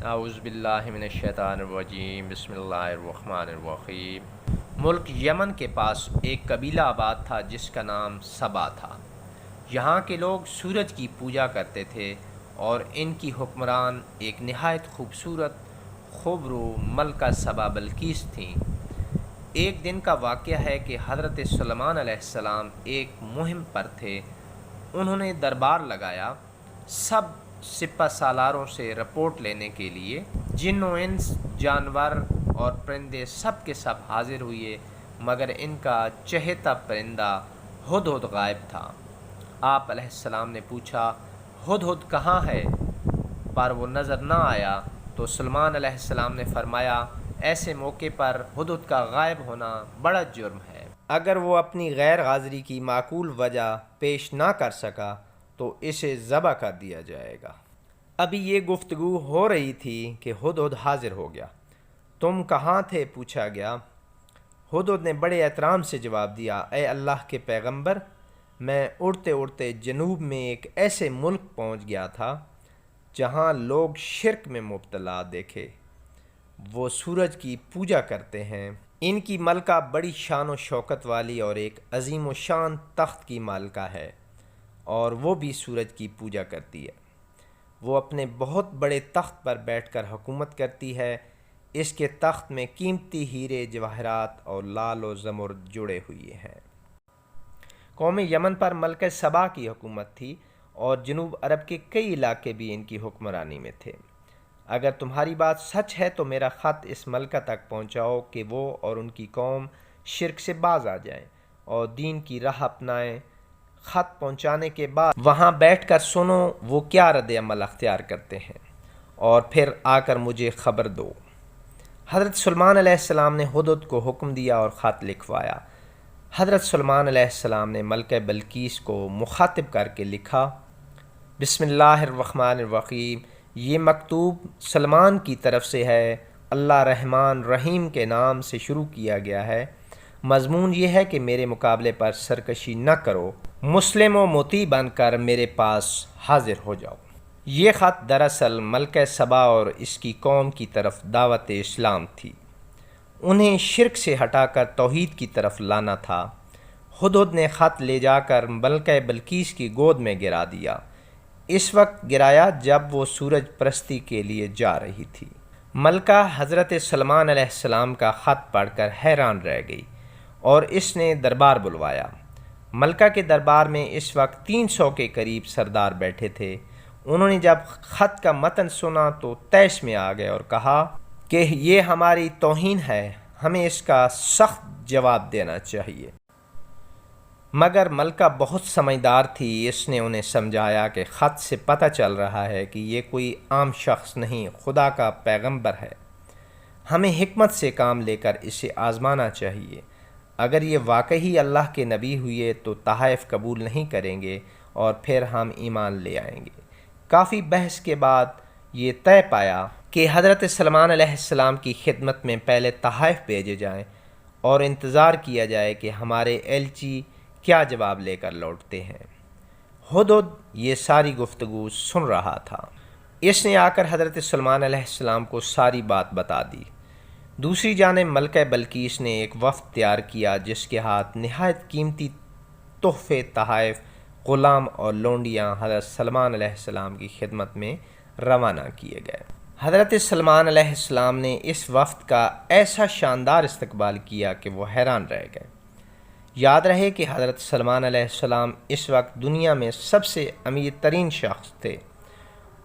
اعوذ باللہ من الشیطان الرجیم، بسم اللہ الرحمن الرحیم۔ ملک یمن کے پاس ایک قبیلہ آباد تھا جس کا نام سبا تھا۔ یہاں کے لوگ سورج کی پوجا کرتے تھے اور ان کی حکمران ایک نہایت خوبصورت خوبرو ملکہ سبا بلقیس تھیں۔ ایک دن کا واقعہ ہے کہ حضرت سلیمان علیہ السلام ایک مہم پر تھے۔ انہوں نے دربار لگایا، سب سپہ سالاروں سے رپورٹ لینے کے لیے۔ جن و انس، جانور اور پرندے سب کے سب حاضر ہوئے، مگر ان کا چہیتا پرندہ ہدہد غائب تھا۔ آپ علیہ السلام نے پوچھا، ہدہد کہاں ہے؟ پر وہ نظر نہ آیا تو سلیمان علیہ السلام نے فرمایا، ایسے موقع پر ہدہد کا غائب ہونا بڑا جرم ہے۔ اگر وہ اپنی غیر حاضری کی معقول وجہ پیش نہ کر سکا تو اسے ذبح کر دیا جائے گا۔ ابھی یہ گفتگو ہو رہی تھی کہ ہدہد حاضر ہو گیا۔ تم کہاں تھے؟ پوچھا گیا۔ ہدہد نے بڑے احترام سے جواب دیا، اے اللہ کے پیغمبر، میں اڑتے اڑتے جنوب میں ایک ایسے ملک پہنچ گیا تھا جہاں لوگ شرک میں مبتلا دیکھے۔ وہ سورج کی پوجا کرتے ہیں۔ ان کی ملکہ بڑی شان و شوکت والی اور ایک عظیم و شان تخت کی مالکہ ہے، اور وہ بھی سورج کی پوجا کرتی ہے۔ وہ اپنے بہت بڑے تخت پر بیٹھ کر حکومت کرتی ہے۔ اس کے تخت میں قیمتی ہیرے جواہرات اور لال و زمرد جڑے ہوئے ہیں۔ قوم یمن پر ملکہ سبا کی حکومت تھی اور جنوب عرب کے کئی علاقے بھی ان کی حکمرانی میں تھے۔ اگر تمہاری بات سچ ہے تو میرا خط اس ملکہ تک پہنچاؤ کہ وہ اور ان کی قوم شرک سے باز آ جائیں اور دین کی راہ اپنائیں۔ خط پہنچانے کے بعد وہاں بیٹھ کر سنو وہ کیا رد عمل اختیار کرتے ہیں، اور پھر آ کر مجھے خبر دو۔ حضرت سلیمان علیہ السلام نے ہدہد کو حکم دیا اور خط لکھوایا۔ حضرت سلیمان علیہ السلام نے ملکہ بلقیس کو مخاطب کر کے لکھا، بسم اللہ الرحمن الرحیم، یہ مکتوب سلیمان کی طرف سے ہے۔ اللہ رحمان رحیم کے نام سے شروع کیا گیا ہے۔ مضمون یہ ہے کہ میرے مقابلے پر سرکشی نہ کرو، مسلم و مطیع بن کر میرے پاس حاضر ہو جاؤ۔ یہ خط دراصل ملکہ سبا اور اس کی قوم کی طرف دعوت اسلام تھی۔ انہیں شرک سے ہٹا کر توحید کی طرف لانا تھا۔ ہدہد نے خط لے جا کر ملکہ بلقیس کی گود میں گرا دیا۔ اس وقت گرایا جب وہ سورج پرستی کے لیے جا رہی تھی۔ ملکہ حضرت سلیمان علیہ السلام کا خط پڑھ کر حیران رہ گئی اور اس نے دربار بلوایا۔ ملکہ کے دربار میں اس وقت 300 کے قریب سردار بیٹھے تھے۔ انہوں نے جب خط کا متن سنا تو طیش میں آ گئے اور کہا کہ یہ ہماری توہین ہے، ہمیں اس کا سخت جواب دینا چاہیے۔ مگر ملکہ بہت سمجھدار تھی، اس نے انہیں سمجھایا کہ خط سے پتہ چل رہا ہے کہ یہ کوئی عام شخص نہیں، خدا کا پیغمبر ہے۔ ہمیں حکمت سے کام لے کر اسے آزمانا چاہیے۔ اگر یہ واقعی اللہ کے نبی ہوئے تو تحائف قبول نہیں کریں گے اور پھر ہم ایمان لے آئیں گے۔ کافی بحث کے بعد یہ طے پایا کہ حضرت سلیمان علیہ السلام کی خدمت میں پہلے تحائف بھیجے جائیں اور انتظار کیا جائے کہ ہمارے ایلچی کیا جواب لے کر لوٹتے ہیں۔ ہدہد یہ ساری گفتگو سن رہا تھا۔ اس نے آ کر حضرت سلیمان علیہ السلام کو ساری بات بتا دی۔ دوسری جانب ملکہ بلقیس نے ایک وفد تیار کیا جس کے ہاتھ نہایت قیمتی تحفے، تحائف، غلام اور لونڈیاں حضرت سلیمان علیہ السلام کی خدمت میں روانہ کیے گئے۔ حضرت سلیمان علیہ السلام نے اس وفد کا ایسا شاندار استقبال کیا کہ وہ حیران رہ گئے۔ یاد رہے کہ حضرت سلیمان علیہ السلام اس وقت دنیا میں سب سے امیر ترین شخص تھے۔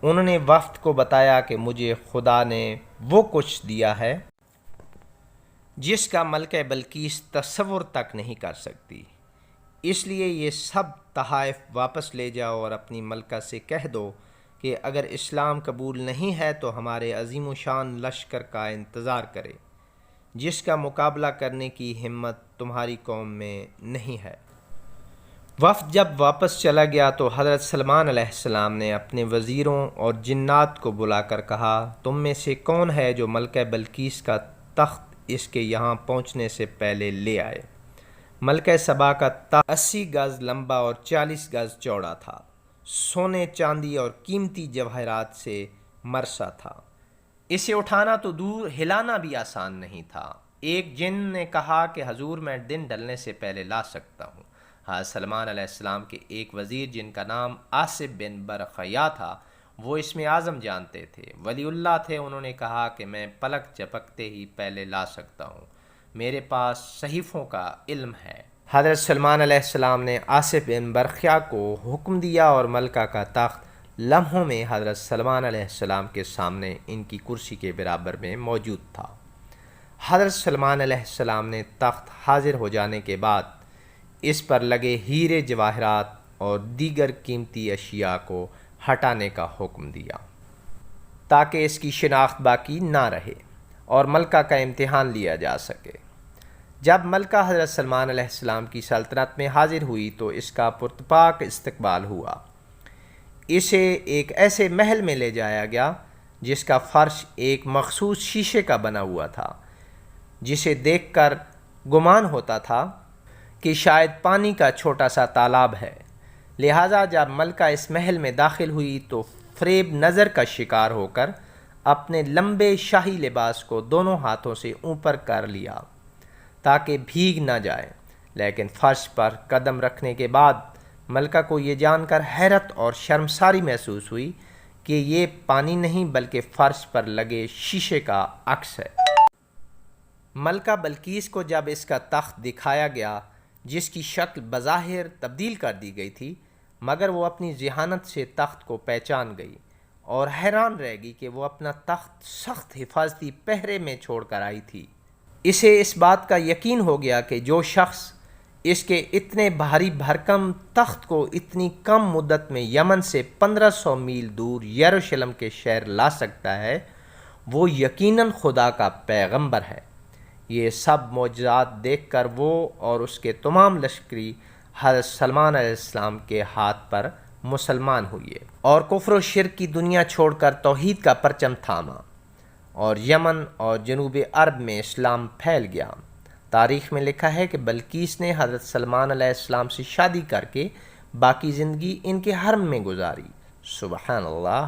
انہوں نے وفد کو بتایا کہ مجھے خدا نے وہ کچھ دیا ہے جس کا ملکہ بلقیس تصور تک نہیں کر سکتی، اس لیے یہ سب تحائف واپس لے جاؤ اور اپنی ملکہ سے کہہ دو کہ اگر اسلام قبول نہیں ہے تو ہمارے عظیم و شان لشکر کا انتظار کرے، جس کا مقابلہ کرنے کی ہمت تمہاری قوم میں نہیں ہے۔ وفد جب واپس چلا گیا تو حضرت سلیمان علیہ السلام نے اپنے وزیروں اور جنات کو بلا کر کہا، تم میں سے کون ہے جو ملکہ بلقیس کا تخت اس کے یہاں پہنچنے سے پہلے لے آئے؟ ملکہ سبا کا تخت 80 گز لمبا اور 40 گز چوڑا تھا، سونے چاندی اور قیمتی جواہرات سے مرصع تھا۔ اسے اٹھانا تو دور ہلانا بھی آسان نہیں تھا۔ ایک جن نے کہا کہ حضور میں دن ڈلنے سے پہلے لا سکتا ہوں۔ حضرت سلمان علیہ السلام کے ایک وزیر جن کا نام آصف بن برخیا تھا، وہ اسم اعظم جانتے تھے، ولی اللہ تھے، انہوں نے کہا کہ میں پلک جھپکتے ہی پہلے لا سکتا ہوں، میرے پاس صحیفوں کا علم ہے۔ حضرت سلمان علیہ السلام نے آصف بن برخیا کو حکم دیا اور ملکہ کا تخت لمحوں میں حضرت سلمان علیہ السلام کے سامنے ان کی کرسی کے برابر میں موجود تھا۔ حضرت سلمان علیہ السلام نے تخت حاضر ہو جانے کے بعد اس پر لگے ہیرے جواہرات اور دیگر قیمتی اشیاء کو ہٹانے کا حکم دیا تاکہ اس کی شناخت باقی نہ رہے اور ملکہ کا امتحان لیا جا سکے۔ جب ملکہ حضرت سلمان علیہ السلام کی سلطنت میں حاضر ہوئی تو اس کا پرتپاک استقبال ہوا۔ اسے ایک ایسے محل میں لے جایا گیا جس کا فرش ایک مخصوص شیشے کا بنا ہوا تھا، جسے دیکھ کر گمان ہوتا تھا کہ شاید پانی کا چھوٹا سا تالاب ہے۔ لہٰذا جب ملکہ اس محل میں داخل ہوئی تو فریب نظر کا شکار ہو کر اپنے لمبے شاہی لباس کو دونوں ہاتھوں سے اوپر کر لیا تاکہ بھیگ نہ جائے، لیکن فرش پر قدم رکھنے کے بعد ملکہ کو یہ جان کر حیرت اور شرمساری محسوس ہوئی کہ یہ پانی نہیں بلکہ فرش پر لگے شیشے کا عکس ہے۔ ملکہ بلقیس کو جب اس کا تخت دکھایا گیا جس کی شکل بظاہر تبدیل کر دی گئی تھی، مگر وہ اپنی ذہانت سے تخت کو پہچان گئی اور حیران رہ گئی کہ وہ اپنا تخت سخت حفاظتی پہرے میں چھوڑ کر آئی تھی۔ اسے اس بات کا یقین ہو گیا کہ جو شخص اس کے اتنے بھاری بھرکم تخت کو اتنی کم مدت میں یمن سے 1500 میل دور یروشلم کے شہر لا سکتا ہے، وہ یقیناً خدا کا پیغمبر ہے۔ یہ سب معجزات دیکھ کر وہ اور اس کے تمام لشکری حضرت سلمان علیہ السلام کے ہاتھ پر مسلمان ہوئے اور کفر و شرک کی دنیا چھوڑ کر توحید کا پرچم تھاما، اور یمن اور جنوب عرب میں اسلام پھیل گیا۔ تاریخ میں لکھا ہے کہ بلقیس نے حضرت سلمان علیہ السلام سے شادی کر کے باقی زندگی ان کے حرم میں گزاری۔ سبحان اللہ۔